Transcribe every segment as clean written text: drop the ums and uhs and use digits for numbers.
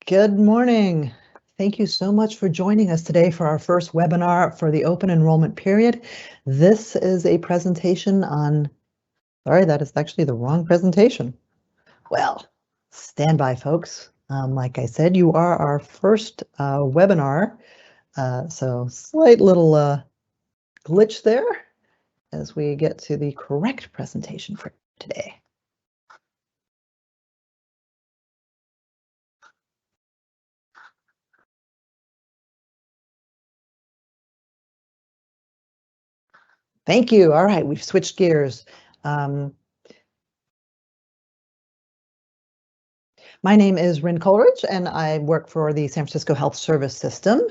Good morning. Thank you so much for joining us today for our first webinar for the open enrollment period. This is a presentation on, sorry, that is actually the wrong presentation. Well, stand by, folks. Like I said, you are our first webinar, so slight little glitch there as we get to the correct presentation for today. Thank you. All right, we've switched gears. My name is Rin Coleridge, and I work for the San Francisco Health Service System.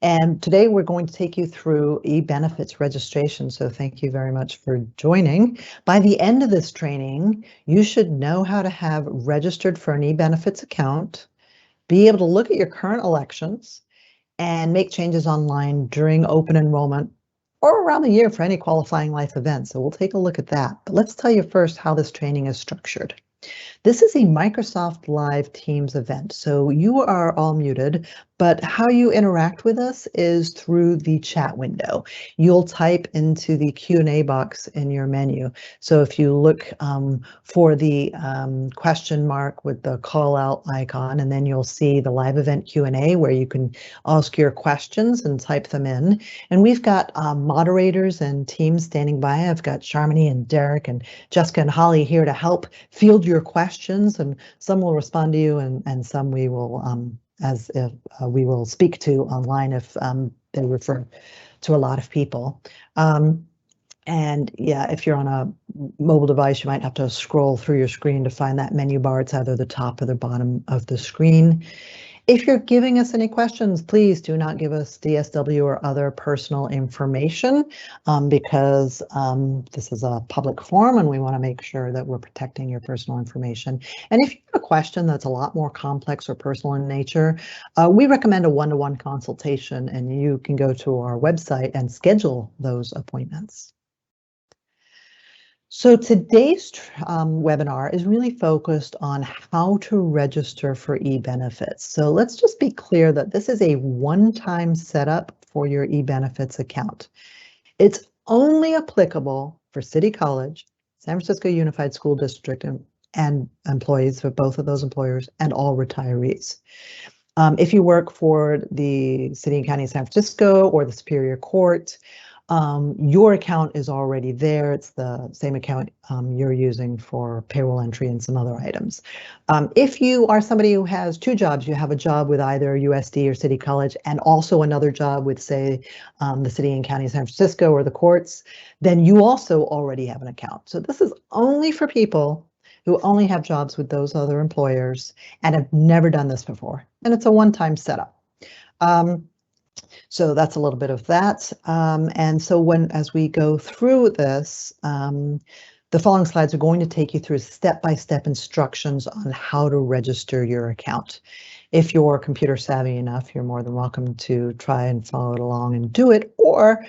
And today we're going to take you through eBenefits registration. So thank you very much for joining. By the end of this training, you should know how to have registered for an eBenefits account, be able to look at your current elections, and make changes online during open enrollment or around the year for any qualifying life events. So we'll take a look at that. But let's tell you first how this training is structured. This is a Microsoft Live Teams event, so you are all muted, but how you interact with us is through the chat window. You'll type into the Q&A box in your menu. So if you look for the question mark with the call out icon, and then you'll see the live event Q&A where you can ask your questions and type them in. And we've got moderators and teams standing by. I've got Sharmini and Derek and Jessica and Holly here to help field your questions, and some will respond to you, and some we will we will speak to online if they refer to a lot of people. And yeah, if you're on a mobile device, you might have to scroll through your screen to find that menu bar. It's either the top or the bottom of the screen. If you're giving us any questions, please do not give us DSW or other personal information because this is a public forum and we want to make sure that we're protecting your personal information. And if you have a question that's a lot more complex or personal in nature, we recommend a one-to-one consultation, and you can go to our website and schedule those appointments. So today's webinar is really focused on how to register for eBenefits. So let's just be clear that this is a one-time setup for your eBenefits account. It's only applicable for City College, San Francisco Unified School District, and employees for both of those employers, and all retirees. If you work for the City and County of San Francisco or the Superior Court, your account is already there. It's the same account you're using for payroll entry and some other items. If you are somebody who has two jobs, you have a job with either USD or City College and also another job with, say, the City and County of San Francisco or the courts, then you also already have an account. So this is only for people who only have jobs with those other employers and have never done this before. And it's a one-time setup. So that's a little bit of that. And so as we go through this, the following slides are going to take you through step-by-step instructions on how to register your account. If you're computer savvy enough, you're more than welcome to try and follow it along and do it, or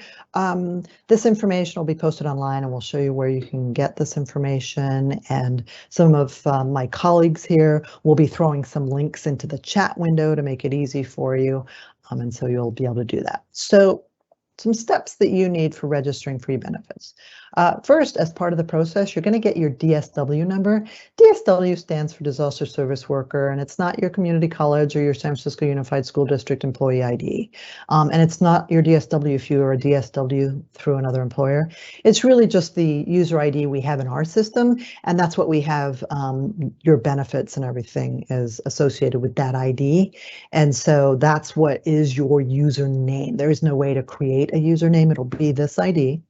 this information will be posted online and we'll show you where you can get this information. And some of my colleagues here will be throwing some links into the chat window to make it easy for you. And so you'll be able to do that. So some steps that you need for registering for eBenefits. First, as part of the process, you're going to get your DSW number. DSW stands for Disaster Service Worker, and it's not your community college or your San Francisco Unified School District employee ID. And it's not your DSW if you are a DSW through another employer. It's really just the user ID we have in our system, and that's what we have. Your benefits and everything is associated with that ID. And so that's what is your username. There is no way to create a username. It'll be this ID.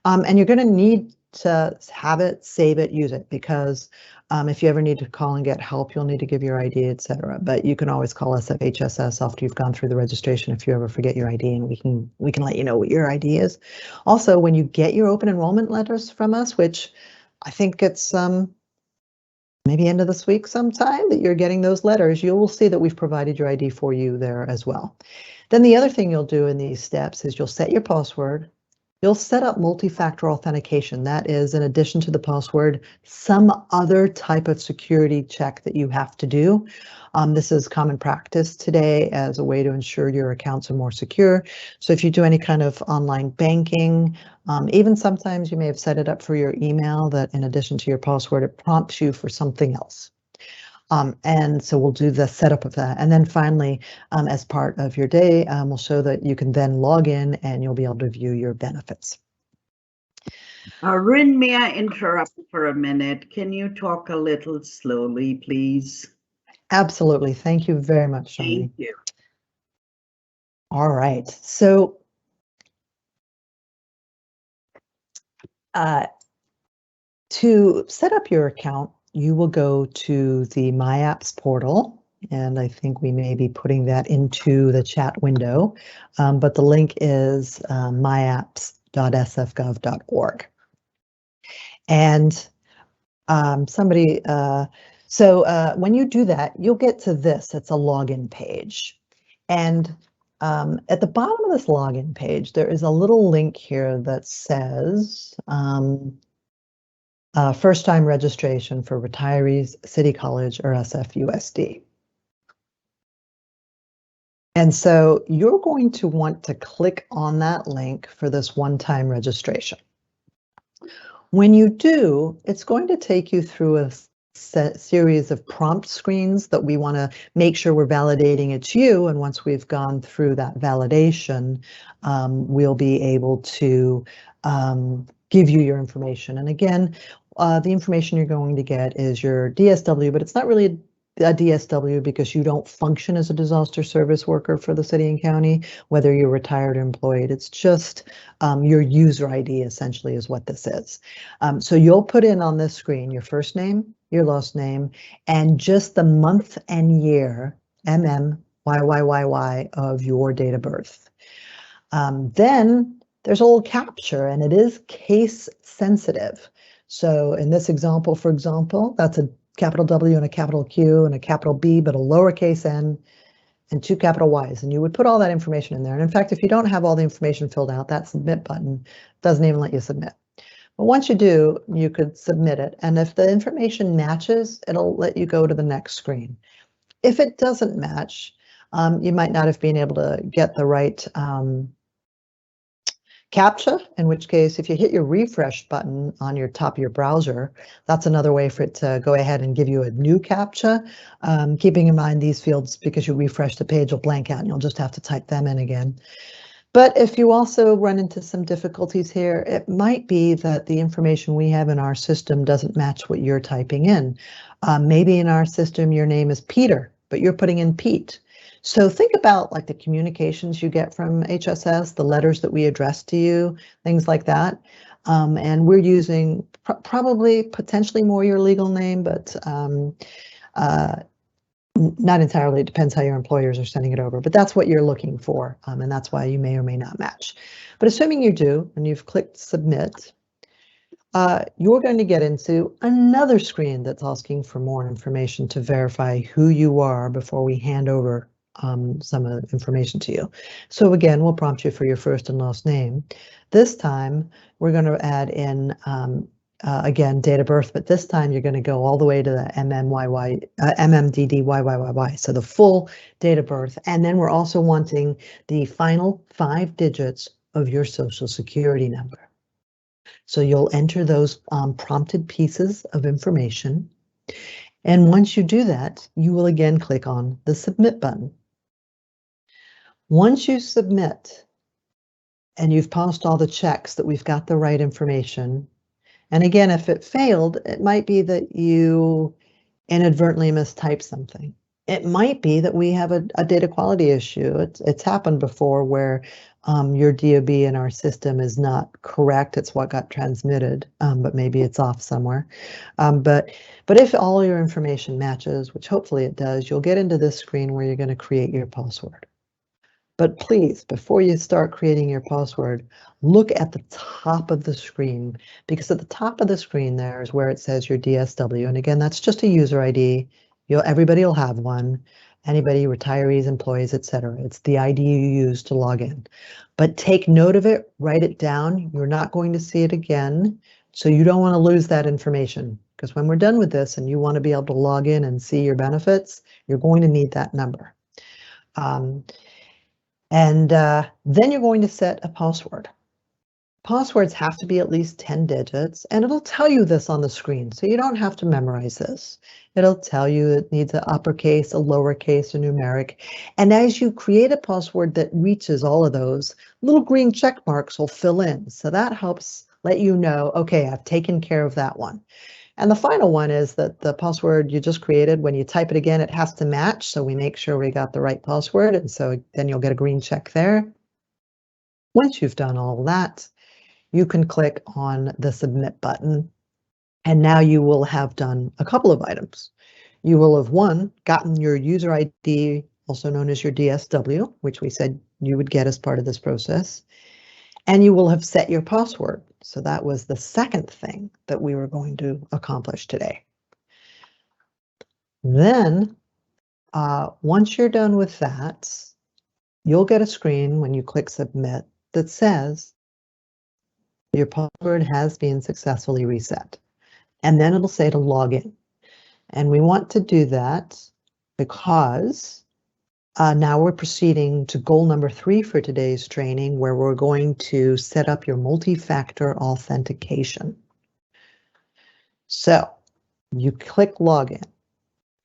And you're going to need to have it, save it, use it, because if you ever need to call and get help, you'll need to give your ID, etc. But you can always call us at HSS after you've gone through the registration if you ever forget your ID, and we can let you know what your ID is. Also, when you get your open enrollment letters from us, which I think it's maybe end of this week sometime that you're getting those letters, you will see that we've provided your ID for you there as well. Then the other thing you'll do in these steps is you'll set your password. You'll set up multi-factor authentication. That is, in addition to the password, some other type of security check that you have to do. This is common practice today as a way to ensure your accounts are more secure. So if you do any kind of online banking, even sometimes you may have set it up for your email that in addition to your password, it prompts you for something else. And so we'll do the setup of that. And then finally, as part of your day, we'll show that you can then log in and you'll be able to view your benefits. Rin, may I interrupt for a minute? Can you talk a little slowly, please? Absolutely. Thank you very much, Shani. Thank you. All right. So to set up your account, you will go to the My Apps portal, and I think we may be putting that into the chat window, but the link is myapps.sfgov.org. And when you do that, you'll get to this. It's a login page. And at the bottom of this login page, there is a little link here that says first-time registration for retirees, City College, or SFUSD. And so you're going to want to click on that link for this one-time registration. When you do, it's going to take you through a series of prompt screens that we want to make sure we're validating it's you. And once we've gone through that validation, we'll be able to give you your information. And again, the information you're going to get is your DSW, but it's not really a DSW because you don't function as a disaster service worker for the city and county, whether you're retired or employed. It's just your user ID essentially is what this is. So you'll put in on this screen your first name, your last name, and just the month and year, MMYYYY, of your date of birth. Then there's a little capture, and it is case sensitive. So in this example, for example, that's a capital W and a capital Q and a capital B, but a lowercase n and 2 capital Y's. And you would put all that information in there. And in fact, if you don't have all the information filled out, that submit button doesn't even let you submit. But once you do, you could submit it. And if the information matches, it'll let you go to the next screen. If it doesn't match, you might not have been able to get the right CAPTCHA, in which case, if you hit your refresh button on your top of your browser, that's another way for it to go ahead and give you a new CAPTCHA. Keeping in mind these fields, because you refresh the page, will blank out and you'll just have to type them in again. But if you also run into some difficulties here, it might be that the information we have in our system doesn't match what you're typing in. Maybe in our system your name is Peter, but you're putting in Pete. So think about like the communications you get from HSS, the letters that we address to you, things like that. And we're using probably potentially more your legal name, but not entirely. It depends how your employers are sending it over, but that's what you're looking for. And that's why you may or may not match. But assuming you do, and you've clicked submit, you're going to get into another screen that's asking for more information to verify who you are before we hand over some of the information to you. So again, we'll prompt you for your first and last name. This time, we're going to add in, again, date of birth, but this time you're going to go all the way to the MMDDYYYY, so the full date of birth. And then we're also wanting the final 5 digits of your Social Security number. So you'll enter those prompted pieces of information. And once you do that, you will again click on the submit button. Once you submit and you've passed all the checks that we've got the right information, and again, if it failed, it might be that you inadvertently mistyped something. It might be that we have a data quality issue. It's happened before where your DOB in our system is not correct. It's what got transmitted, but maybe it's off somewhere. But if all your information matches, which hopefully it does, you'll get into this screen where you're going to create your password. But please, before you start creating your password, look at the top of the screen, because at the top of the screen there is where it says your DSW. And again, that's just a user ID. Everybody will have one. anybody, retirees, employees, etc. It's the ID you use to log in. But take note of it, write it down. You're not going to see it again, so you don't want to lose that information, because when we're done with this and you want to be able to log in and see your benefits, you're going to need that number. Then you're going to set a password. Passwords have to be at least 10 digits, and it'll tell you this on the screen, so you don't have to memorize this. It'll tell you it needs an uppercase, a lowercase, a numeric, and as you create a password that reaches all of those, little green check marks will fill in, so that helps let you know, okay, I've taken care of that one. And the final one is that the password you just created, when you type it again, it has to match, so we make sure we got the right password, and so then you'll get a green check there. Once you've done all that, you can click on the submit button, and now you will have done a couple of items. You will have, one, gotten your user ID, also known as your DSW, which we said you would get as part of this process, and you will have set your password. So that was the second thing that we were going to accomplish today. Then, once you're done with that, you'll get a screen when you click submit that says, your password has been successfully reset, and then it'll say to log in. And we want to do that because now we're proceeding to goal number 3 for today's training, where we're going to set up your multi-factor authentication. So you click login.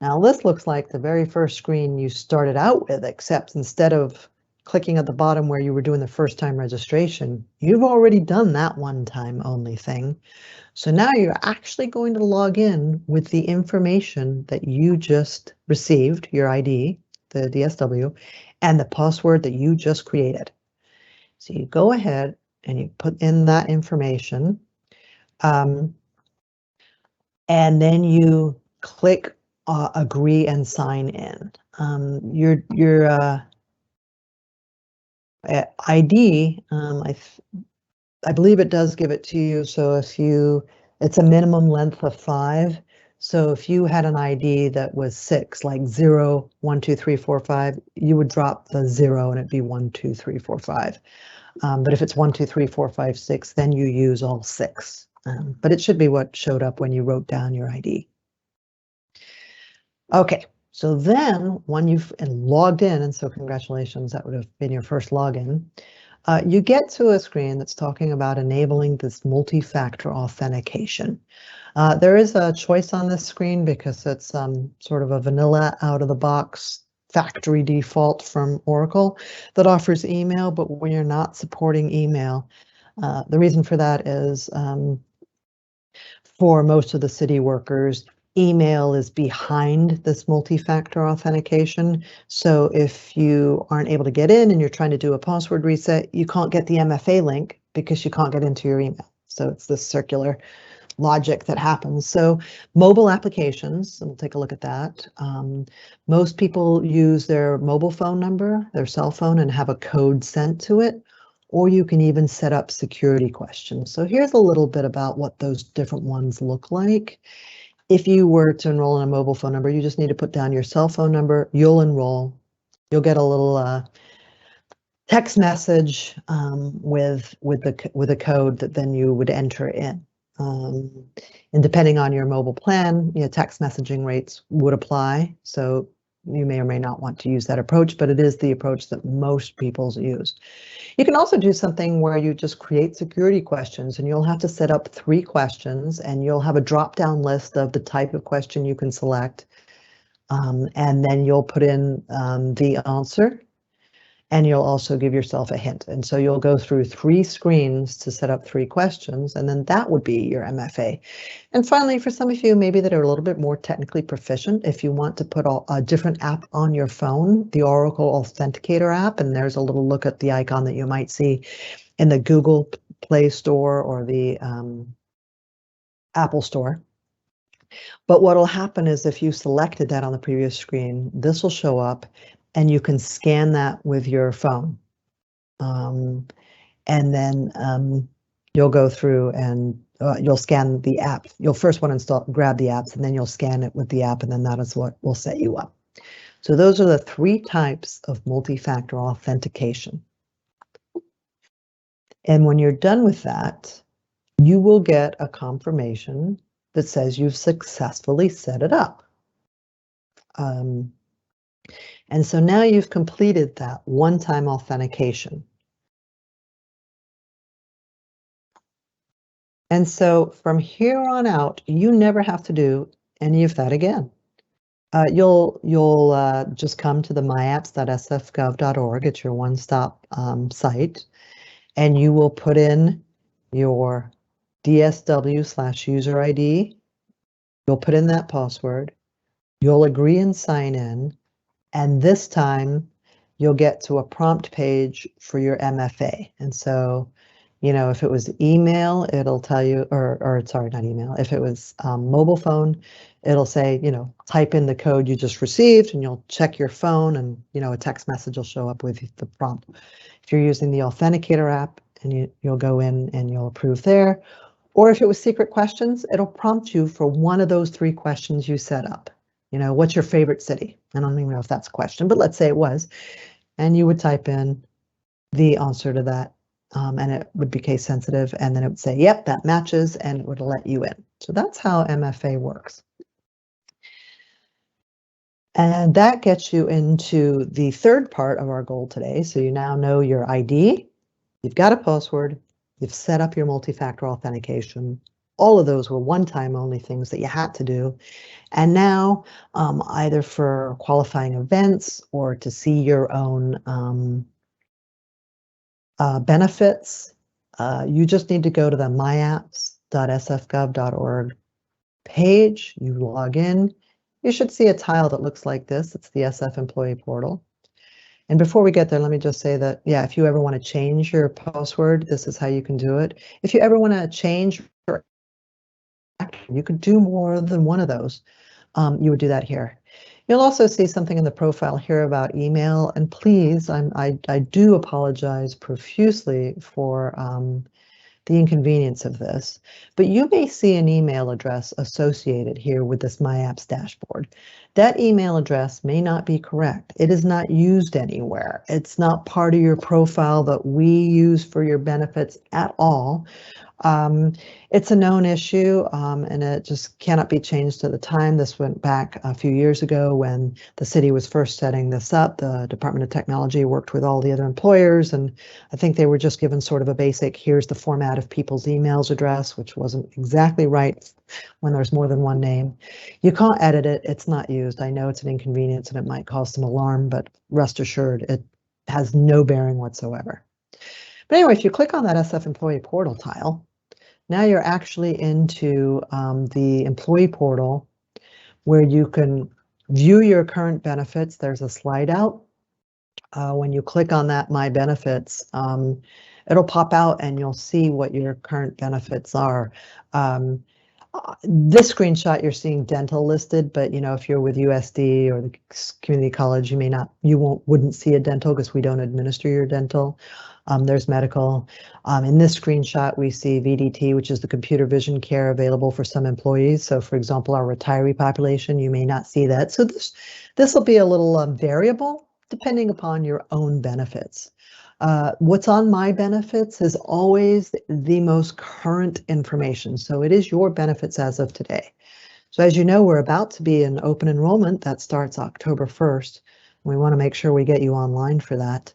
Now this looks like the very first screen you started out with, except instead of clicking at the bottom where you were doing the first time registration, you've already done that one time only thing. So now you're actually going to log in with the information that you just received, your ID, the DSW, and the password that you just created. So you go ahead and you put in that information, and then you click agree and sign in. Your ID, I believe it does give it to you. So if it's a minimum length of 5. So if you had an ID that was 6, like 0, 1, 2, 3, 4, 5, you would drop the 0 and it'd be 1, 2, 3, 4, 5. But if it's 1, 2, 3, 4, 5, 6, then you use all 6. But it should be what showed up when you wrote down your ID. Okay, so then when you've logged in, and so congratulations, that would have been your first login, you get to a screen that's talking about enabling this multi-factor authentication. There is a choice on this screen because it's sort of a vanilla out-of-the-box factory default from Oracle that offers email, but when you're not supporting email, the reason for that is for most of the city workers, email is behind this multi-factor authentication. So if you aren't able to get in and you're trying to do a password reset, you can't get the MFA link because you can't get into your email. So it's this circular logic that happens. So mobile applications, and we'll take a look at that. Most people use their mobile phone number, their cell phone, and have a code sent to it, or you can even set up security questions. So here's a little bit about what those different ones look like. If you were to enroll in a mobile phone number, you just need to put down your cell phone number, you'll enroll, you'll get a little text message with a code that then you would enter in. And depending on your mobile plan, text messaging rates would apply. So you may or may not want to use that approach, but it is the approach that most people use. You can also do something where you just create security questions, and you'll have to set up 3 questions, and you'll have a drop-down list of the type of question you can select. And then you'll put in the answer, and you'll also give yourself a hint. And so you'll go through 3 screens to set up 3 questions, and then that would be your MFA. And finally, for some of you maybe that are a little bit more technically proficient, if you want to put a different app on your phone, the Oracle Authenticator app, and there's a little look at the icon that you might see in the Google Play Store or the Apple Store. But what will happen is if you selected that on the previous screen, this will show up, and you can scan that with your phone. And then you'll go through and you'll scan the app. You'll first want to grab the apps, and then you'll scan it with the app, and then that is what will set you up. So those are the 3 types of multi-factor authentication. And when you're done with that, you will get a confirmation that says you've successfully set it up. And so now you've completed that one-time authentication. And so from here on out, you never have to do any of that again. You'll just come to the myapps.sfgov.org. It's your one-stop site, and you will put in your DSW/user ID. You'll put in that password. You'll agree and sign in, and this time you'll get to a prompt page for your MFA. And so, you know, if it was email, it'll tell you, or sorry, not email. If it was mobile phone, it'll say, you know, type in the code you just received, and you'll check your phone, and, you know, a text message will show up with the prompt. If you're using the Authenticator app, and you'll go in and you'll approve there. Or if it was secret questions, it'll prompt you for one of those 3 questions you set up. You know, what's your favorite city? I don't even know if that's a question, but let's say it was. And you would type in the answer to that, and it would be case sensitive, and then it would say, yep, that matches, and it would let you in. So that's how MFA works. And that gets you into the 3rd part of our goal today. So you now know your ID, you've got a password, you've set up your multi-factor authentication. All of those were one-time only things that you had to do. And now, either for qualifying events or to see your own benefits, you just need to go to the myapps.sfgov.org page. You log in. You should see a tile that looks like this. It's the SF Employee Portal. And before we get there, let me just say that, yeah, if you ever want to change your password, this is how you can do it. If you ever want to change your action, you could do more than one of those. You would do that here. You'll also see something in the profile here about email, and please, I do apologize profusely for the inconvenience of this, but you may see an email address associated here with this My Apps dashboard. That email address may not be correct. It is not used anywhere. It's not part of your profile that we use for your benefits at all. It's a known issue, and it just cannot be changed at the time. This went back a few years ago when the city was first setting this up. The Department of Technology worked with all the other employers, and I think they were just given sort of a basic, here's the format of people's emails address, which wasn't exactly right when there's more than one name. You can't edit it. It's not used. I know it's an inconvenience and it might cause some alarm, but rest assured, it has no bearing whatsoever. But anyway, if you click on that SF Employee Portal tile, now you're actually into the employee portal where you can view your current benefits. There's a slide out. When you click on that My Benefits, it'll pop out and you'll see what your current benefits are. This screenshot you're seeing dental listed, but you know, if you're with USD or the community college, you wouldn't see a dental because we don't administer your dental. There's medical. In this screenshot, we see VDT, which is the computer vision care available for some employees. So for example, our retiree population, you may not see that. So this will be a little variable depending upon your own benefits. What's on My Benefits is always the most current information. So it is your benefits as of today. So as you know, we're about to be in open enrollment that starts October 1st. We want to make sure we get you online for that.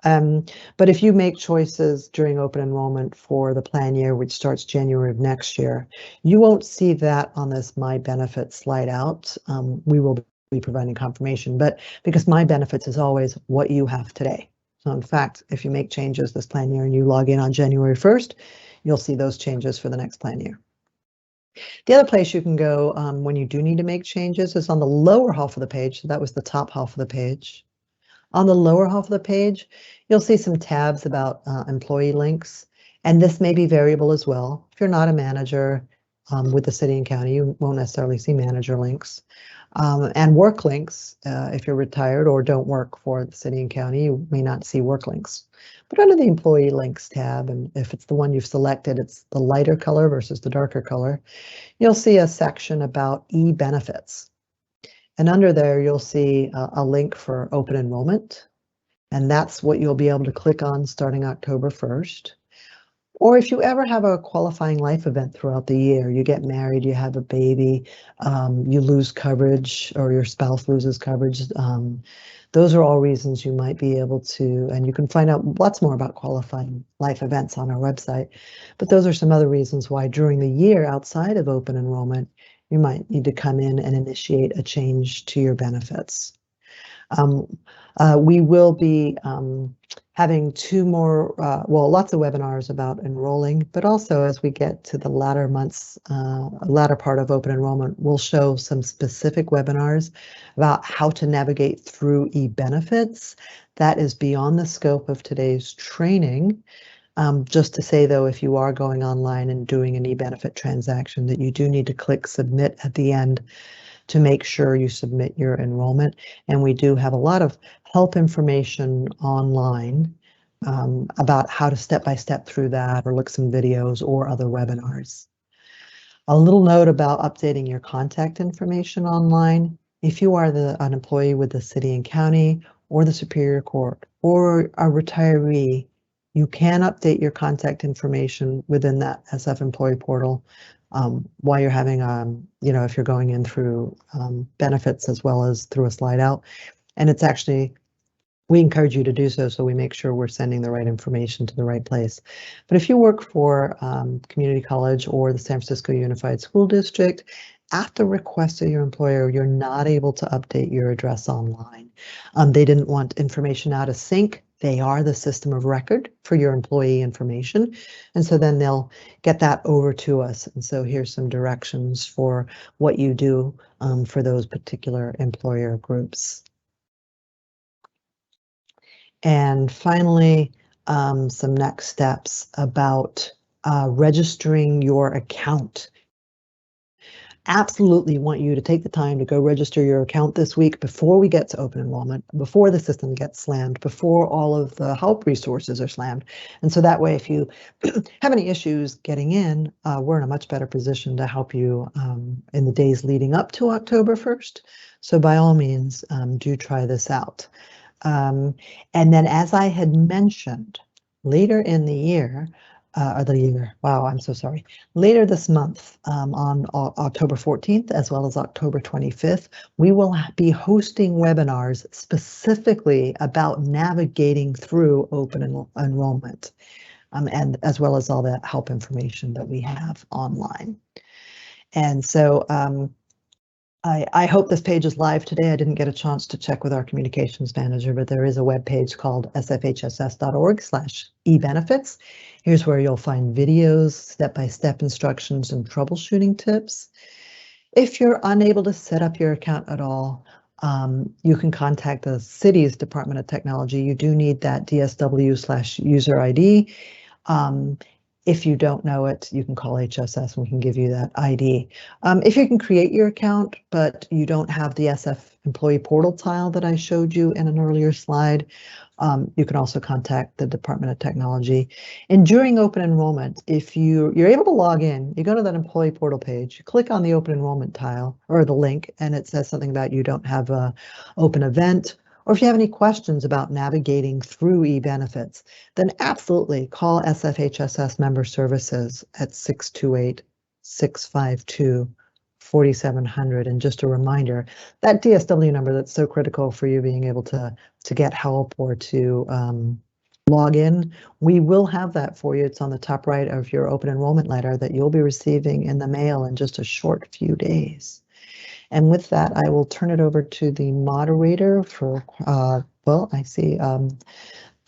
But if you make choices during open enrollment for the plan year, which starts January of next year, you won't see that on this My Benefits slide out. We will be providing confirmation, but because My Benefits is always what you have today. So in fact, if you make changes this plan year and you log in on January 1st, you'll see those changes for the next plan year. The other place you can go when you do need to make changes is on the lower half of the page. So that was the top half of the page. On the lower half of the page, you'll see some tabs about employee links, and this may be variable as well. If you're not a manager with the city and county, you won't necessarily see manager links. And work links, if you're retired or don't work for the city and county, you may not see work links. But under the employee links tab, and if it's the one you've selected, it's the lighter color versus the darker color, you'll see a section about eBenefits. And under there, you'll see a link for open enrollment. And that's what you'll be able to click on starting October 1st. Or if you ever have a qualifying life event throughout the year, you get married, you have a baby, you lose coverage, or your spouse loses coverage, those are all reasons you might be able to, and you can find out lots more about qualifying life events on our website. But those are some other reasons why during the year outside of open enrollment, you might need to come in and initiate a change to your benefits. We will be having two more, lots of webinars about enrolling, but also as we get to the latter months, latter part of open enrollment, we'll show some specific webinars about how to navigate through eBenefits. That is beyond the scope of today's training. Just to say, though, if you are going online and doing an eBenefit transaction, that you do need to click submit at the end to make sure you submit your enrollment. And we do have a lot of help information online about how to step-by-step through that, or look some videos or other webinars. A little note about updating your contact information online. If you are an employee with the city and county or the Superior Court or a retiree, you can update your contact information within that SF employee portal while you're having, if you're going in through benefits as well as through a slide out. And it's actually, we encourage you to do so, so we make sure we're sending the right information to the right place. But if you work for community college or the San Francisco Unified School District, at the request of your employer, you're not able to update your address online. They didn't want information out of sync. They are the system of record for your employee information. And so then they'll get that over to us. And so here's some directions for what you do for those particular employer groups. And finally, some next steps about registering your account. Absolutely want you to take the time to go register your account this week before we get to open enrollment, before the system gets slammed, before all of the help resources are slammed. And so that way, if you have any issues getting in, we're in a much better position to help you in the days leading up to October 1st. So by all means, do try this out. And then, as I had mentioned, later in the year, later this month, on October 14th, as well as October 25th, we will be hosting webinars specifically about navigating through open enrollment, and as well as all that help information that we have online. And so I hope this page is live today. I didn't get a chance to check with our communications manager, but there is a web page called sfhss.org/ebenefits. Here's where you'll find videos, step-by-step instructions, and troubleshooting tips. If you're unable to set up your account at all, you can contact the city's Department of Technology. You do need that DSW/user ID. If you don't know it, you can call HSS and we can give you that ID. If you can create your account, but you don't have the SF employee portal tile that I showed you in an earlier slide, you can also contact the Department of Technology. And during open enrollment, if you're able to log in, you go to that employee portal page, you click on the open enrollment tile or the link, and it says something about you don't have an open event, or if you have any questions about navigating through eBenefits, then absolutely call SFHSS Member Services at 628-652-4700. And just a reminder, that DSW number that's so critical for you being able to get help or to log in, we will have that for you. It's on the top right of your open enrollment letter that you'll be receiving in the mail in just a short few days. And with that, I will turn it over to the moderator for,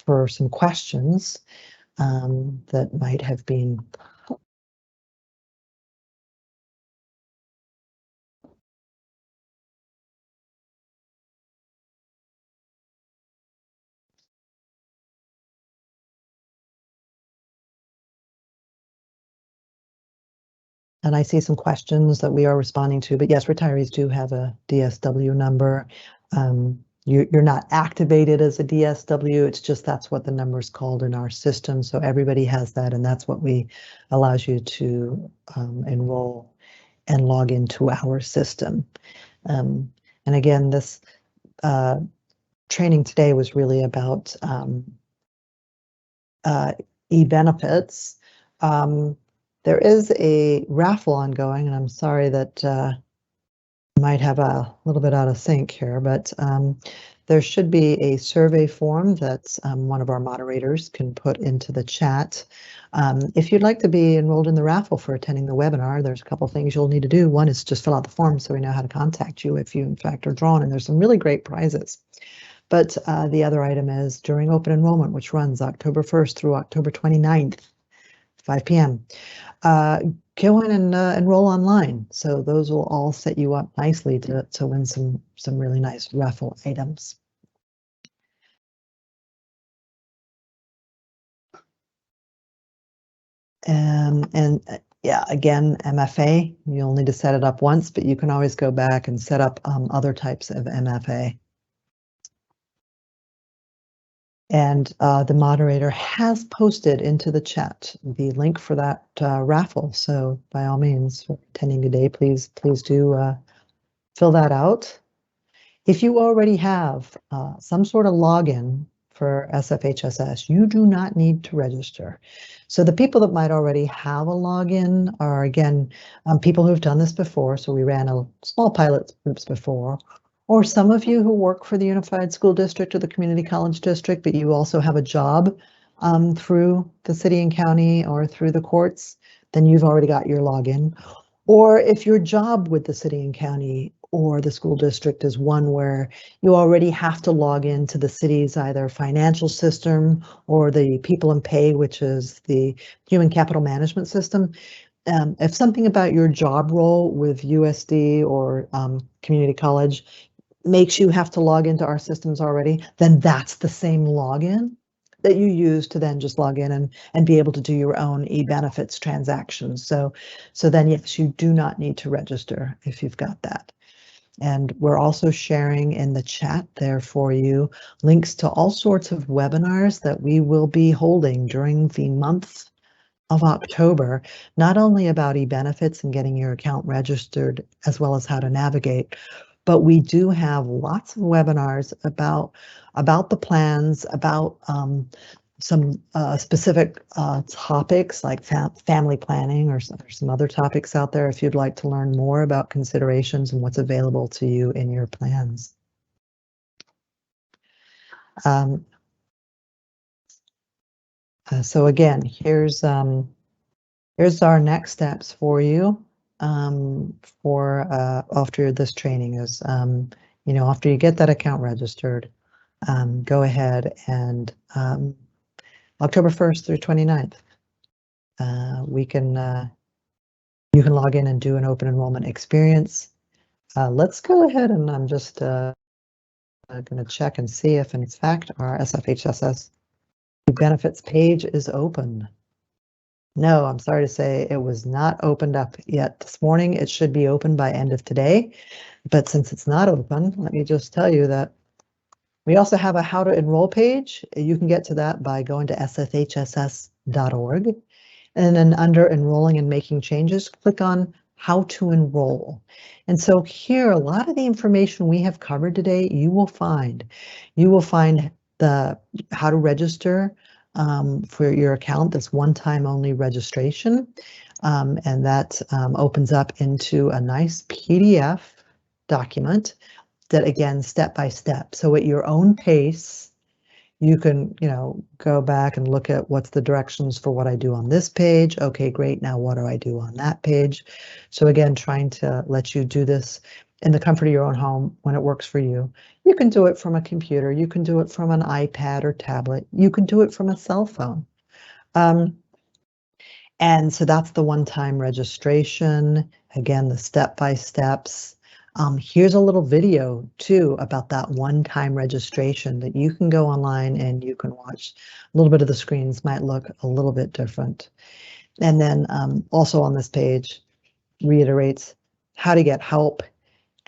for some questions that might have been. And I see some questions that we are responding to, but yes, retirees do have a DSW number. You're not activated as a DSW, it's just that's what the number is called in our system. So everybody has that, and that's what allows you to enroll and log into our system. And again, this training today was really about eBenefits. There is a raffle ongoing, and I'm sorry that might have a little bit out of sync here, but there should be a survey form that one of our moderators can put into the chat. If you'd like to be enrolled in the raffle for attending the webinar, there's a couple things you'll need to do. One is just fill out the form so we know how to contact you if you in fact are drawn, and there's some really great prizes. But the other item is during open enrollment, which runs October 1st through October 29th, 5 p.m. Go in and enroll online. So those will all set you up nicely to win some really nice raffle items. And yeah, again, MFA, you'll need to set it up once, but you can always go back and set up other types of MFA. And the moderator has posted into the chat the link for that raffle. So by all means, for attending today, please do fill that out. If you already have some sort of login for SFHSS, you do not need to register. So the people that might already have a login are, again, people who've done this before. So we ran a small pilot groups before. Or some of you who work for the Unified School District or the Community College District, but you also have a job through the city and county or through the courts, then you've already got your login. Or if your job with the city and county or the school district is one where you already have to log into the city's either financial system or the people and pay, which is the human capital management system. If something about your job role with USD or community college makes you have to log into our systems already, then that's the same login that you use to then just log in and be able to do your own eBenefits transactions. So then yes, you do not need to register if you've got that. And we're also sharing in the chat there for you links to all sorts of webinars that we will be holding during the month of October, not only about eBenefits and getting your account registered, as well as how to navigate, but we do have lots of webinars about the plans, about some specific topics like family planning or some other topics out there if you'd like to learn more about considerations and what's available to you in your plans. So again, here's our next steps for you for after this training is, after you get that account registered, go ahead and October 1st through 29th, you can log in and do an open enrollment experience. Let's go ahead and I'm just going to check and see if in fact our SFHSS benefits page is open. No, I'm sorry to say it was not opened up yet this morning. It should be open by end of today, but since it's not open, let me just tell you that we also have a how to enroll page. You can get to that by going to sfhss.org, and then under enrolling and making changes, click on how to enroll. And so here, a lot of the information we have covered today, you will find the how to register for your account, this one-time only registration, and that opens up into a nice PDF document that, again, step by step. So at your own pace, you can, go back and look at what's the directions for what I do on this page. Okay, great. Now what do I do on that page? So again, trying to let you do this in the comfort of your own home when it works for you. You can do it from a computer. You can do it from an iPad or tablet. You can do it from a cell phone. And so that's the one-time registration. Again, the step-by-steps. Here's a little video too about that one-time registration that you can go online and you can watch. A little bit of the screens might look a little bit different. And then also on this page reiterates how to get help.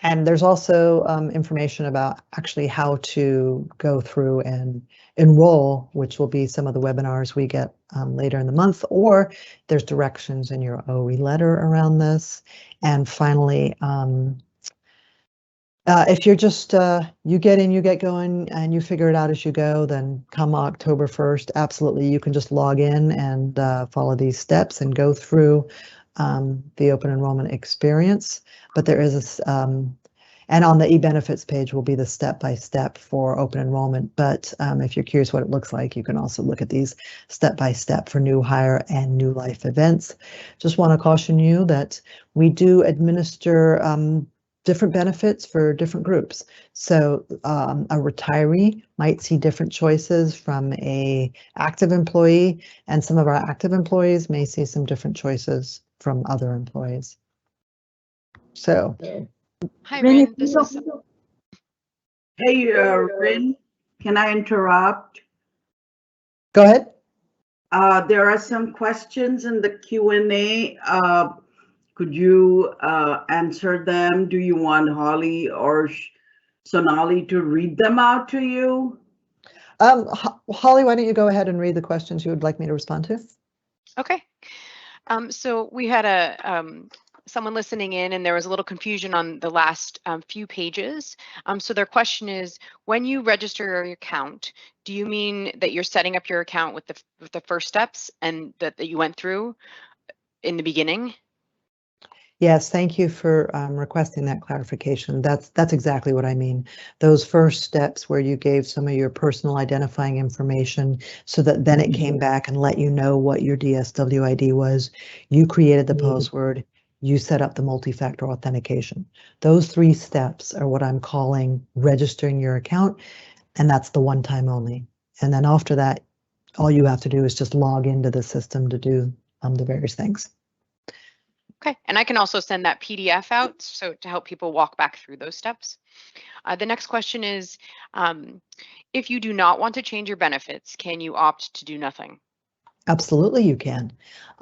And there's also information about actually how to go through and enroll, which will be some of the webinars we get later in the month, or there's directions in your OE letter around this. And finally, If you're just, you get in, you get going, and you figure it out as you go, then come October 1st, absolutely, you can just log in and follow these steps and go through the open enrollment experience. But there is and on the eBenefits page will be the step-by-step for open enrollment. But if you're curious what it looks like, you can also look at these step-by-step for new hire and new life events. Just want to caution you that we do administer different benefits for different groups. So a retiree might see different choices from a active employee, and some of our active employees may see some different choices from other employees. So. Hi, Rin. This is. Hey, Rin, can I interrupt? Go ahead. There are some questions in the Q&A. Could you answer them? Do you want Holly or Sonali to read them out to you? Holly, why don't you go ahead and read the questions you would like me to respond to? Okay. So we had someone listening in, and there was a little confusion on the last few pages. So their question is, when you register your account, do you mean that you're setting up your account with the first steps and that you went through in the beginning? Yes, thank you for requesting that clarification. That's exactly what I mean. Those first steps where you gave some of your personal identifying information so that then it came back and let you know what your DSW ID was. You created the password. You set up the multi-factor authentication. Those 3 steps are what I'm calling registering your account, and that's the one time only. And then after that, all you have to do is just log into the system to do the various things. Okay, and I can also send that PDF out so to help people walk back through those steps. The next question is, if you do not want to change your benefits, can you opt to do nothing? Absolutely, you can.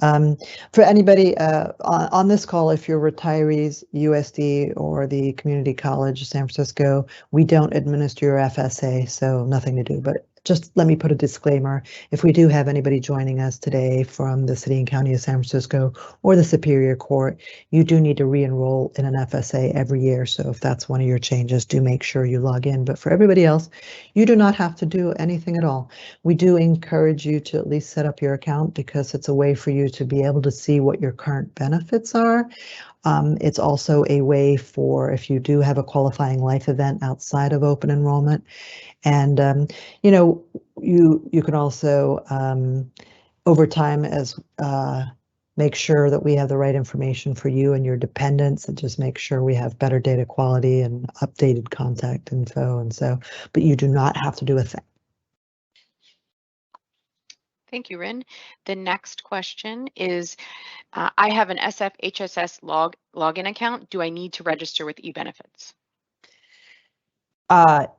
For anybody on this call, if you're retirees, USD, or the Community College of San Francisco, we don't administer your FSA, so nothing to do. But just let me put a disclaimer. If we do have anybody joining us today from the City and County of San Francisco or the Superior Court, you do need to re-enroll in an FSA every year. So if that's one of your changes, do make sure you log in. But for everybody else, you do not have to do anything at all. We do encourage you to at least set up your account because it's a way for you to be able to see what your current benefits are. It's also a way for if you do have a qualifying life event outside of open enrollment. And, you know, you can also, over time, as make sure that we have the right information for you and your dependents, and just make sure we have better data quality and updated contact info. And so, but you do not have to do a thing. Thank you, Rin. The next question is, I have an SFHSS login account. Do I need to register with eBenefits?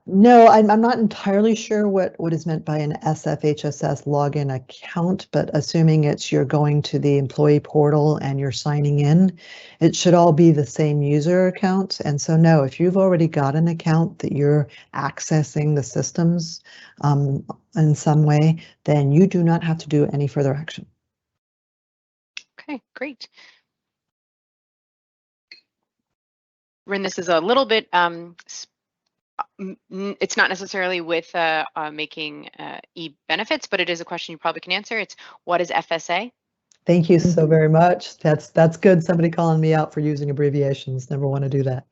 No, I'm not entirely sure what is meant by an SFHSS login account, but assuming you're going to the employee portal and you're signing in, it should all be the same user account. And so no, if you've already got an account that you're accessing the systems in some way, then you do not have to do any further action. Okay, great. Rin, this is a little bit it's not necessarily with making eBenefits, but it is a question you probably can answer. It's, what is FSA? Thank you so very much. That's good. Somebody calling me out for using abbreviations. Never want to do that.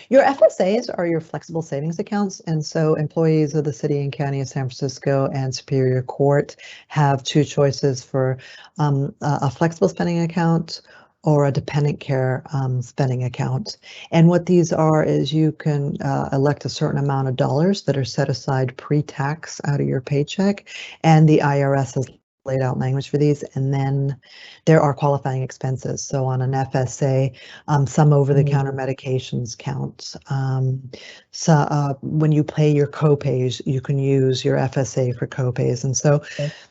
Your FSAs are your flexible savings accounts, and so employees of the City and County of San Francisco and Superior Court have 2 choices for a flexible spending account or a dependent care spending account. And what these are is you can elect a certain amount of dollars that are set aside pre-tax out of your paycheck, and the IRS has laid out language for these, and then there are qualifying expenses. So on an FSA, some over-the-counter medications count. So when you pay your copays, you can use your FSA for copays, and so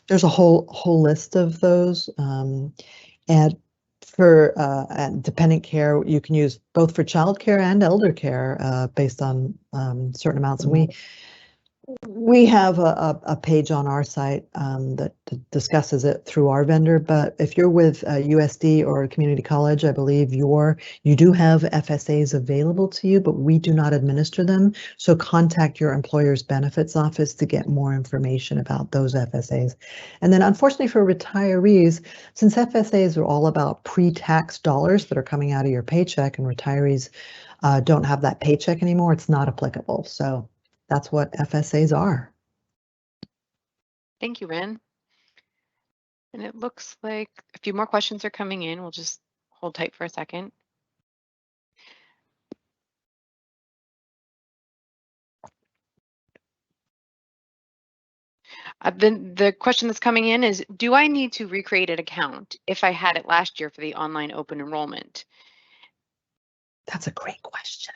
there's a whole list of those. And for dependent care, you can use both for child care and elder care based on certain amounts. And We have a page on our site that discusses it through our vendor, but if you're with USD or a community college, I believe you do have FSAs available to you, but we do not administer them. So contact your employer's benefits office to get more information about those FSAs. And then unfortunately for retirees, since FSAs are all about pre-tax dollars that are coming out of your paycheck and retirees don't have that paycheck anymore, it's not applicable. So that's what FSAs are. Thank you, Ren. And it looks like a few more questions are coming in. We'll just hold tight for a second. The question that's coming in is, do I need to recreate an account if I had it last year for the online open enrollment? That's a great question.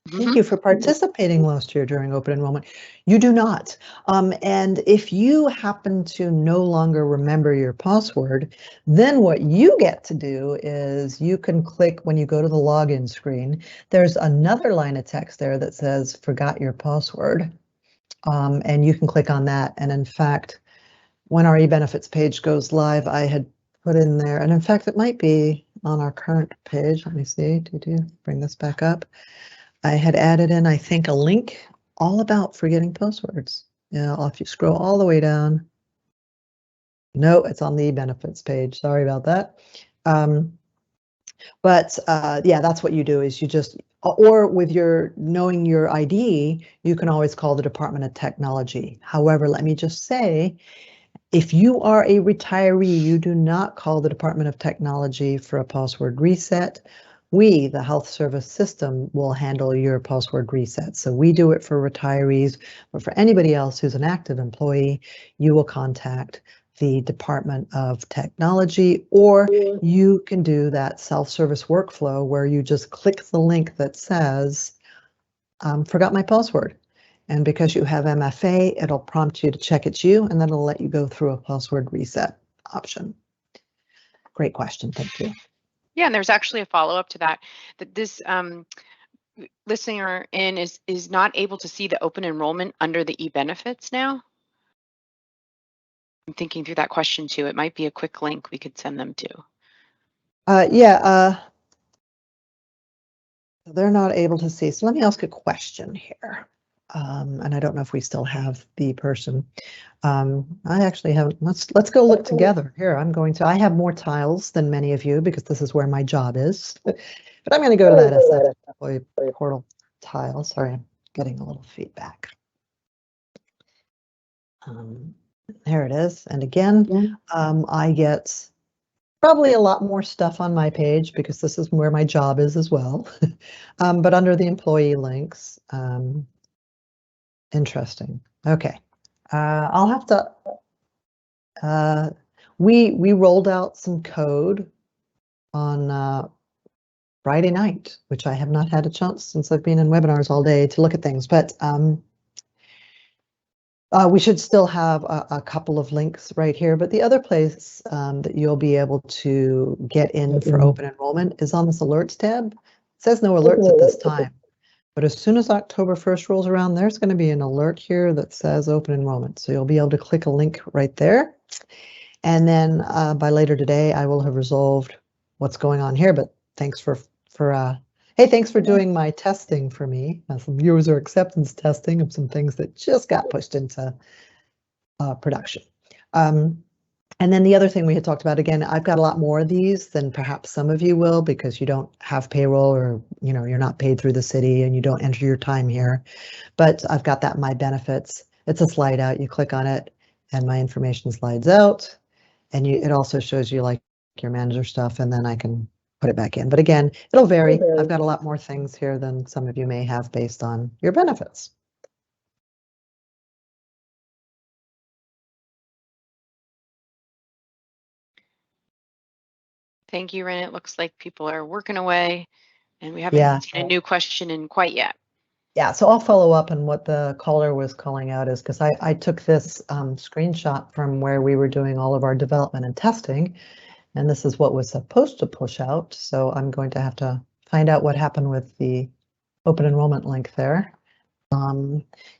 Thank you for participating last year during open enrollment. You do not. And if you happen to no longer remember your password, then what you get to do is you can click when you go to the login screen. There's another line of text there that says forgot your password. And you can click on that. And in fact, when our eBenefits page goes live, I had put in there, and in fact, it might be on our current page. Let me see. Bring this back up. I had added in, I think, a link all about forgetting passwords. Yeah, if you scroll all the way down. No, it's on the benefits page. Sorry about that. But yeah, that's what you do is you just, or with knowing your ID, you can always call the Department of Technology. However, let me just say, if you are a retiree, you do not call the Department of Technology for a password reset. We, the health service system, will handle your password reset. So we do it for retirees, but for anybody else who's an active employee, you will contact the Department of Technology, or you can do that self-service workflow where you just click the link that says, forgot my password. And because you have MFA, it'll prompt you to check it's you, and then it'll let you go through a password reset option. Great question, thank you. Yeah, and there's actually a follow-up to that, that this listener in is not able to see the open enrollment under the eBenefits now. I'm thinking through that question too. It might be a quick link we could send them to. Yeah, they're not able to see. So let me ask a question here. And I don't know if we still have the person. I actually have, let's go look together here. I have more tiles than many of you because this is where my job is, but I'm going to go to that SF employee portal tile. Sorry, I'm getting a little feedback. There it is. And again, I get probably a lot more stuff on my page because this is where my job is as well. But under the employee links, interesting. Okay. I'll have to, we rolled out some code on Friday night, which I have not had a chance since I've been in webinars all day to look at things, but we should still have a couple of links right here, but the other place that you'll be able to get in for open enrollment is on this alerts tab. It says no alerts at this time. But as soon as October 1st rolls around, there's going to be an alert here that says open enrollment. So you'll be able to click a link right there. And then by later today, I will have resolved what's going on here. But thanks hey, thanks for doing my testing for me. Some user acceptance testing of some things that just got pushed into production. And then the other thing we had talked about, again, I've got a lot more of these than perhaps some of you will because you don't have payroll or, you're not paid through the city and you don't enter your time here. But I've got that My Benefits. It's a slide out. You click on it and my information slides out. And it also shows you like your manager stuff, and then I can put it back in. But again, it'll vary. I've got a lot more things here than some of you may have based on your benefits. Thank you, Ren. It looks like people are working away and we haven't seen a new question in quite yet. Yeah, so I'll follow up on what the caller was calling out is because I took this screenshot from where we were doing all of our development and testing, and this is what was supposed to push out. So I'm going to have to find out what happened with the open enrollment link there.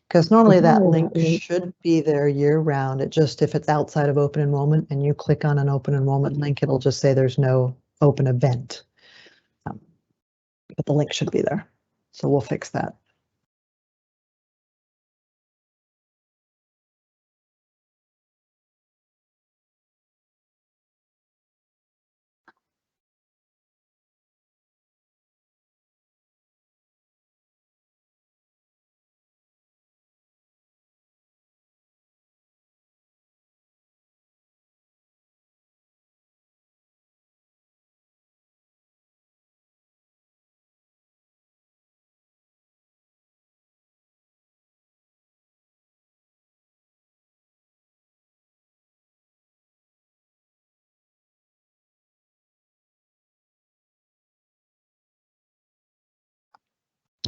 Because normally that link should be there year round. It just, if it's outside of Open Enrollment and you click on an Open Enrollment link, it'll just say there's no open event. But the link should be there. So we'll fix that.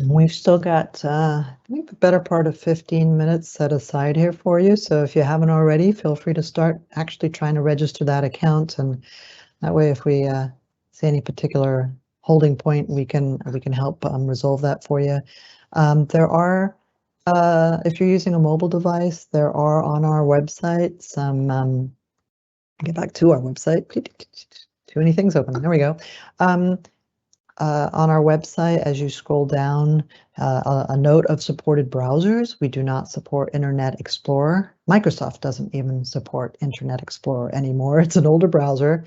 We've still got, I think, the better part of 15 minutes set aside here for you. So if you haven't already, feel free to start actually trying to register that account. And that way, if we see any particular holding point, we can help resolve that for you. There are, if you're using a mobile device, there are on our website some, get back to our website. Too many things open. There we go. On our website, as you scroll down, a note of supported browsers. We do not support Internet Explorer. Microsoft doesn't even support Internet Explorer anymore. It's an older browser.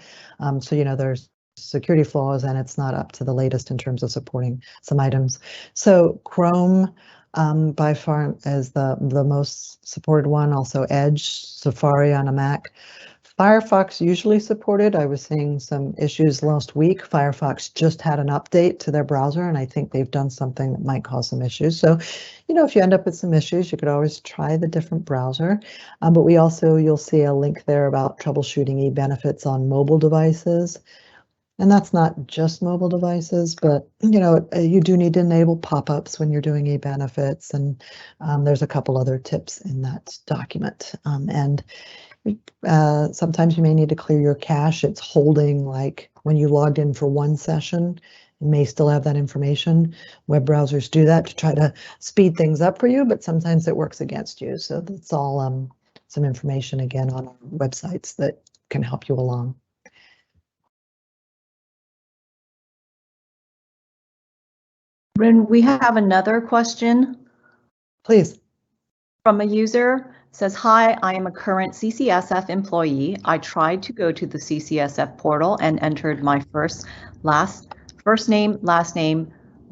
So, you know, there's security flaws and it's not up to the latest in terms of supporting some items. So Chrome by far is the most supported one. Also Edge, Safari on a Mac. Firefox usually supported. I was seeing some issues last week. Firefox just had an update to their browser, and I think they've done something that might cause some issues. So, you know, if you end up with some issues, you could always try the different browser. But we also, you'll see a link there about troubleshooting eBenefits on mobile devices. And that's not just mobile devices, but, you know, you do need to enable pop-ups when you're doing eBenefits. And there's a couple other tips in that document. Sometimes you may need to clear your cache. It's holding, like when you logged in for one session, you may still have that information. Web browsers do that to try to speed things up for you, but sometimes it works against you. So that's all some information again on our websites that can help you along. Rin, we have another question. Please. From a user. Says, hi, I am a current CCSF employee. I tried to go to the CCSF portal and entered my first name, last name,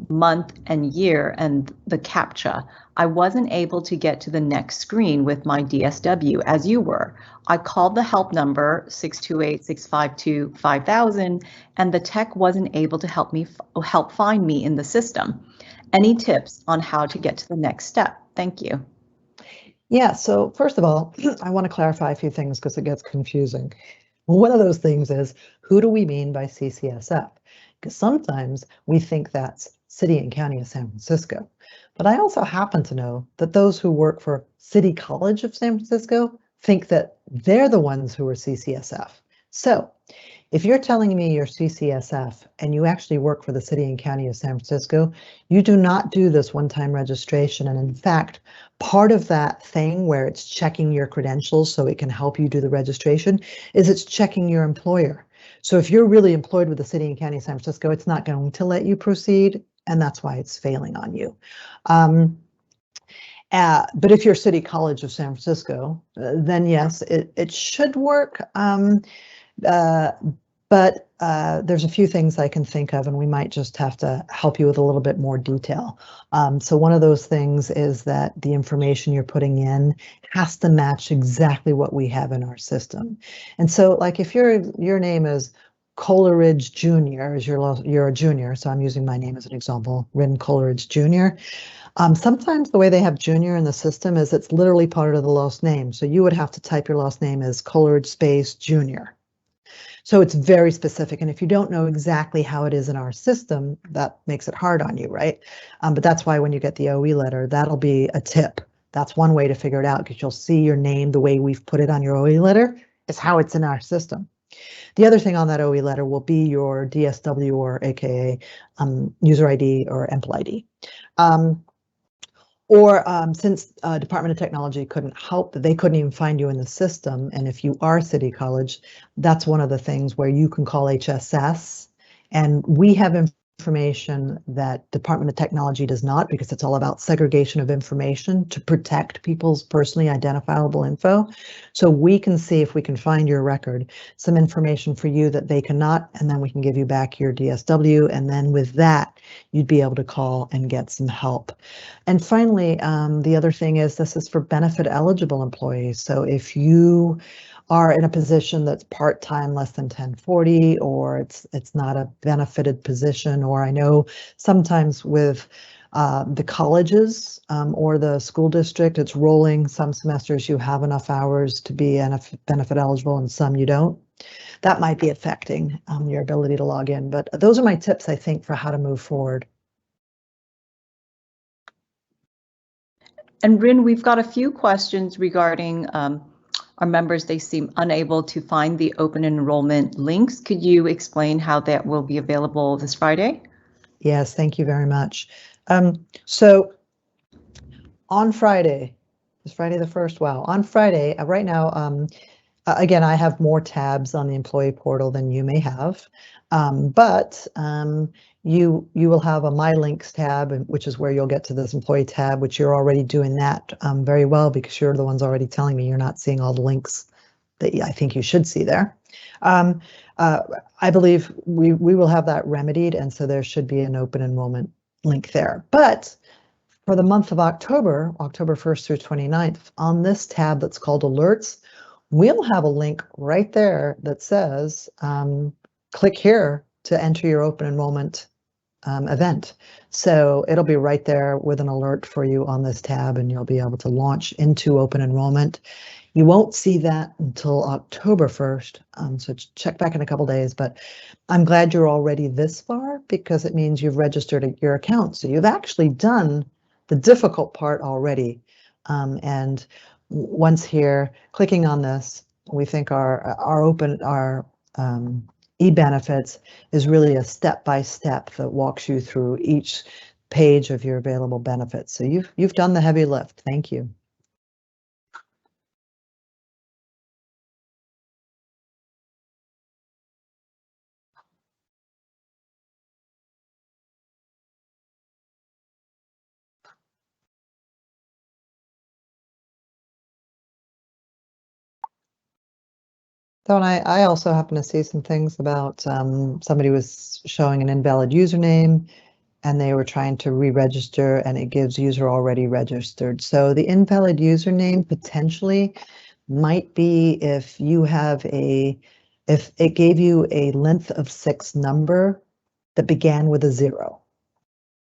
month, and year, and the CAPTCHA. I wasn't able to get to the next screen with my DSW as you were. I called the help number 628-652-5000, and the tech wasn't able to help find me in the system. Any tips on how to get to the next step? Thank you. Yeah, so first of all, I want to clarify a few things because it gets confusing. One of those things is, who do we mean by CCSF? Because sometimes we think that's City and County of San Francisco. But I also happen to know that those who work for City College of San Francisco think that they're the ones who are CCSF. So if you're telling me you're CCSF and you actually work for the City and County of San Francisco, you do not do this one-time registration. And in fact, part of that thing where it's checking your credentials so it can help you do the registration is it's checking your employer. So if you're really employed with the City and County of San Francisco, it's not going to let you proceed, and that's why it's failing on you. But if you're City College of San Francisco, then yes, it should work. But there's a few things I can think of, and we might just have to help you with a little bit more detail. So one of those things is that the information you're putting in has to match exactly what we have in our system. And so, like, if your name is Coleridge Jr., you're a junior, so I'm using my name as an example, Rin Coleridge Jr. Sometimes the way they have junior in the system is it's literally part of the last name. So you would have to type your last name as Coleridge space Jr. So it's very specific. And if you don't know exactly how it is in our system, that makes it hard on you, right? But that's why when you get the OE letter, that'll be a tip. That's one way to figure it out, because you'll see your name the way we've put it on your OE letter is how it's in our system. The other thing on that OE letter will be your DSW, or AKA user ID or EMPL ID. Or since Department of Technology couldn't help, they couldn't even find you in the system. And if you are City College, that's one of the things where you can call HSS. And we have information that Department of Technology does not, because it's all about segregation of information to protect people's personally identifiable info. So we can see if we can find your record, some information for you that they cannot, and then we can give you back your DSW. And then with that, you'd be able to call and get some help. And finally, the other thing is this is for benefit eligible employees. So if you are in a position that's part-time, less than 1040, or it's not a benefited position, or I know sometimes with the colleges or the school district, it's rolling. Some semesters you have enough hours to be benefit eligible and some you don't. That might be affecting your ability to log in. But those are my tips, I think, for how to move forward. And Rin, we've got a few questions regarding our members. They seem unable to find the open enrollment links. Could you explain how that will be available this Friday? Yes, thank you very much. So on Friday, is Friday the 1st? Wow. On Friday, right now, again, I have more tabs on the employee portal than you may have, but you will have a My Links tab, which is where you'll get to this employee tab, which you're already doing that very well because you're the ones already telling me you're not seeing all the links that I think you should see there. I believe we will have that remedied, and so there should be an open enrollment link there. But for the month of October, October 1st through 29th, on this tab that's called Alerts, we'll have a link right there that says, click here to enter your open enrollment event. So it'll be right there with an alert for you on this tab, and you'll be able to launch into open enrollment. You won't see that until October 1st, so check back in a couple days, but I'm glad you're already this far because it means you've registered your account. So you've actually done the difficult part already. And once here, clicking on this, we think our eBenefits is really a step-by-step that walks you through each page of your available benefits. So you've done the heavy lift. Thank you. So, and I also happen to see some things about somebody was showing an invalid username and they were trying to re-register and it gives user already registered. So the invalid username potentially might be if you have if it gave you a length of 6 number that began with a 0.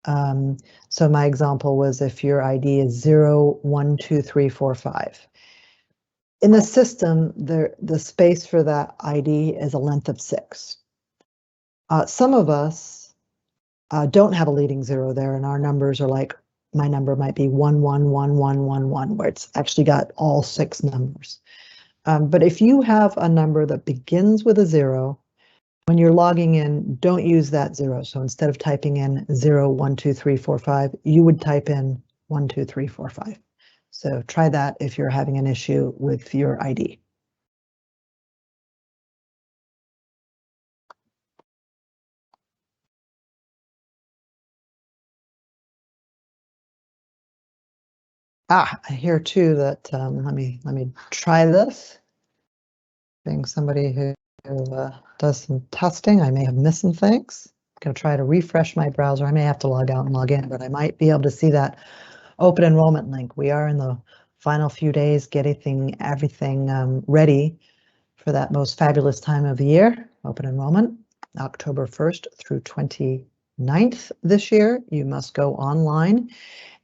So my example was if your ID is 012345. In the system, the space for that ID is a length of 6. Some of us don't have a leading 0 there, and our numbers are like, my number might be 111111, where it's actually got all 6 numbers. But if you have a number that begins with a 0, when you're logging in, don't use that 0. So instead of typing in 012345, you would type in 12345. So try that if you're having an issue with your ID. I hear too that let me try this. Being somebody who does some testing, I may have missed some things. I'm going to try to refresh my browser. I may have to log out and log in, but I might be able to see that open enrollment link. We are in the final few days getting everything ready for that most fabulous time of the year, open enrollment, October 1st through 29th this year. You must go online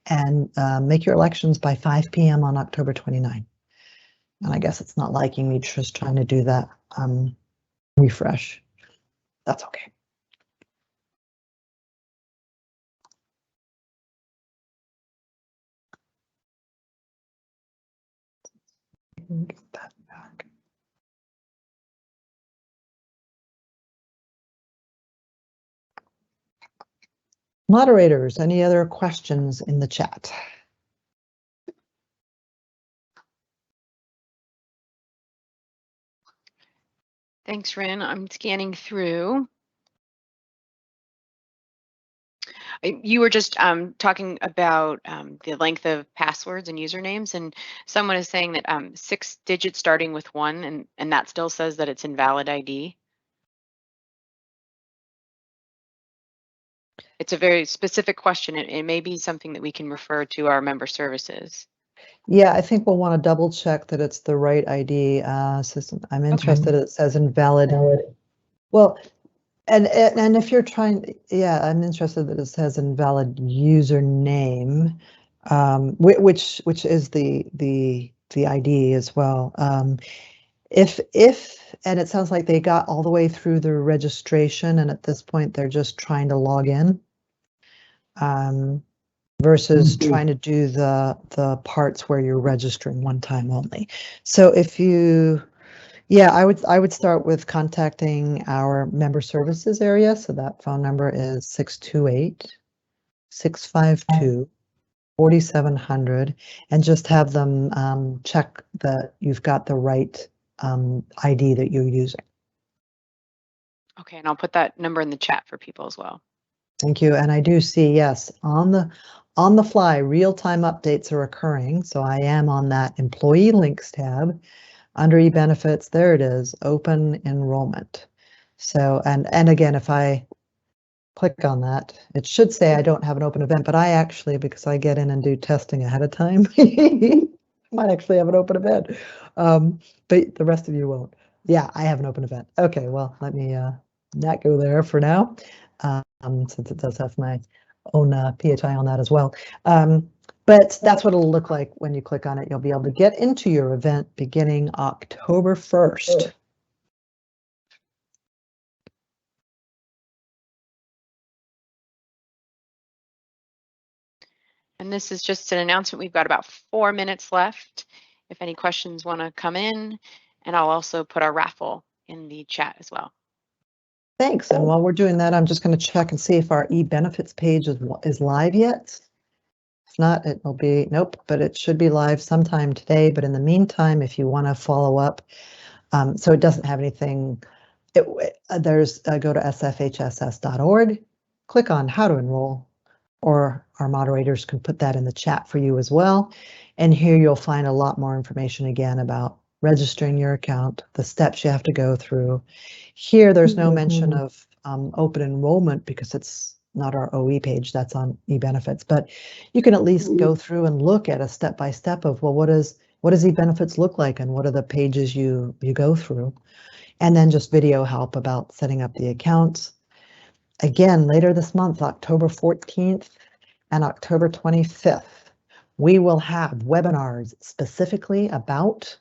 and make your elections by 5 p.m. on October 29. And I guess it's not liking me just trying to do that refresh. That's okay. Get that back. Moderators, any other questions in the chat? Thanks, Rin. I'm scanning through. You were just talking about the length of passwords and usernames, and someone is saying that 6 digits starting with 1, and that still says that it's invalid ID. It's a very specific question. It may be something that we can refer to our member services. Yeah, I think we'll want to double check that it's the right ID system. I'm interested. It says invalid. Well, and if you're trying, yeah, I'm interested that it says invalid username, which is the ID as well. If and it sounds like they got all the way through the registration, and at this point they're just trying to log in. Versus trying to do the parts where you're registering one time only. So if you, yeah, I would start with contacting our member services area. So that phone number is 628-652-4700, and just have them check that you've got the right ID that you're using. Okay, and I'll put that number in the chat for people as well. Thank you. And I do see, yes, on the fly, real-time updates are occurring. So I am on that employee links tab under eBenefits. There it is, Open Enrollment. So, and again, if I click on that, it should say I don't have an open event, but I actually, because I get in and do testing ahead of time, might actually have an open event. But the rest of you won't. Yeah, I have an open event. Okay, well, let me not go there for now. Since it does have my own PHI on that as well. But that's what it'll look like when you click on it. You'll be able to get into your event beginning October 1st. And this is just an announcement. We've got about 4 minutes left. If any questions want to come in, and I'll also put our raffle in the chat as well. Thanks. And while we're doing that, I'm just going to check and see if our eBenefits page is live yet. If not, it will be, nope, but it should be live sometime today. But in the meantime, if you want to follow up, so it doesn't have anything, there's go to sfhss.org, click on how to enroll, or our moderators can put that in the chat for you as well. And here you'll find a lot more information again about registering your account, the steps you have to go through. Here, there's no mention of open enrollment because it's not our OE page, that's on eBenefits, but you can at least go through and look at a step-by-step of, well, what does eBenefits look like and what are the pages you go through? And then just video help about setting up the accounts. Again, later this month, October 14th and October 25th, we will have webinars specifically about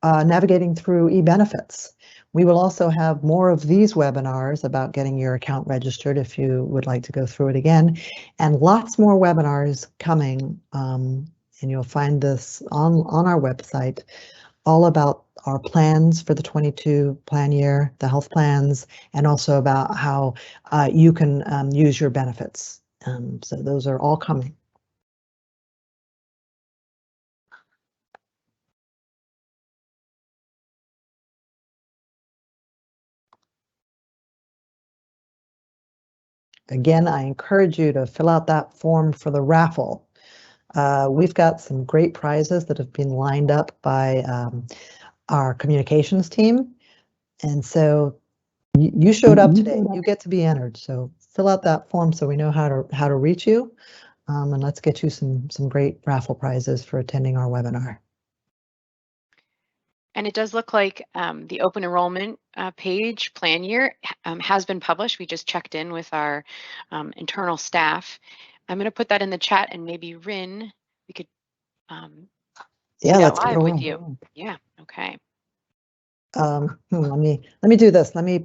navigating through eBenefits. We will also have more of these webinars about getting your account registered if you would like to go through it again, and lots more webinars coming. And you'll find this on our website, all about our plans for the 22 plan year, the health plans, and also about how you can use your benefits. So those are all coming. Again, I encourage you to fill out that form for the raffle. We've got some great prizes that have been lined up by our communications team. And so you showed up today, you get to be entered. So fill out that form so we know how to reach you. And let's get you some great raffle prizes for attending our webinar. And it does look like the open enrollment page plan year has been published. We just checked in with our internal staff. I'm going to put that in the chat, and maybe Rin, we could see that live with you. Yeah. Okay. Let me do this. Let me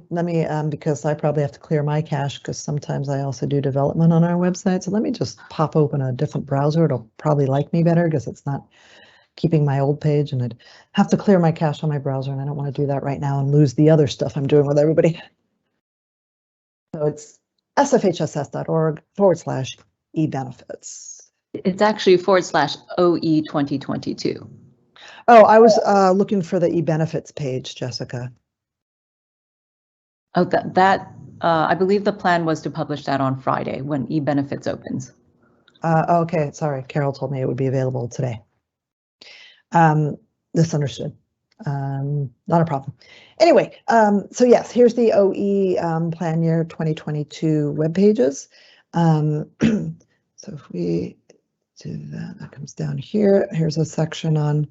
because I probably have to clear my cache because sometimes I also do development on our website. So let me just pop open a different browser. It'll probably like me better because it's not keeping my old page, and I'd have to clear my cache on my browser, and I don't want to do that right now and lose the other stuff I'm doing with everybody. So it's sfhss.org/eBenefits. It's actually /OE 2022. Oh, I was looking for the eBenefits page, Jessica. Oh, I believe the plan was to publish that on Friday when eBenefits opens. Okay, sorry. Carol told me it would be available today. Misunderstood. Not a problem. Anyway, so yes, here's the OE plan year 2022 web pages. So if we do that, that comes down here. Here's a section on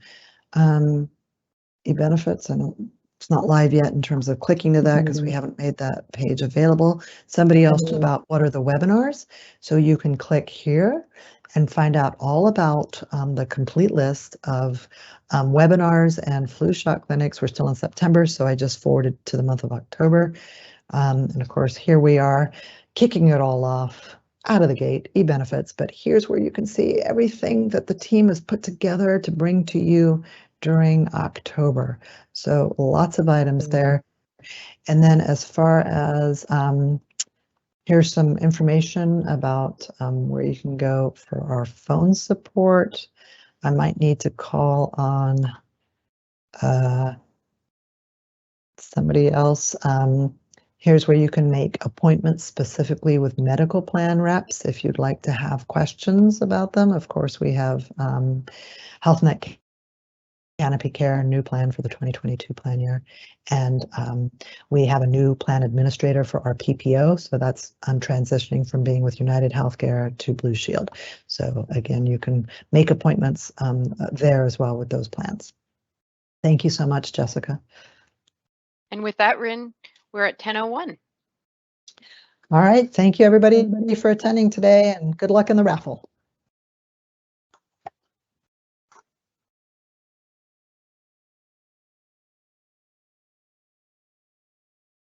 eBenefits, and it's not live yet in terms of clicking to that because we haven't made that page available. Somebody asked about what are the webinars, so you can click here and find out all about the complete list of webinars and flu shot clinics. We're still in September, so I just forwarded to the month of October. And of course, here we are kicking it all off out of the gate, eBenefits, but here's where you can see everything that the team has put together to bring to you during October. So lots of items there. And then as far as here's some information about where you can go for our phone support. I might need to call on somebody else. Here's where you can make appointments specifically with medical plan reps if you'd like to have questions about them. Of course, we have HealthNet Canopy Care, a new plan for the 2022 plan year. And we have a new plan administrator for our PPO. So that's transitioning from being with United Healthcare to Blue Shield. So again, you can make appointments there as well with those plans. Thank you so much, Jessica. And with that, Rin, we're at 10:01. All right. Thank you, everybody, for attending today, and good luck in the raffle.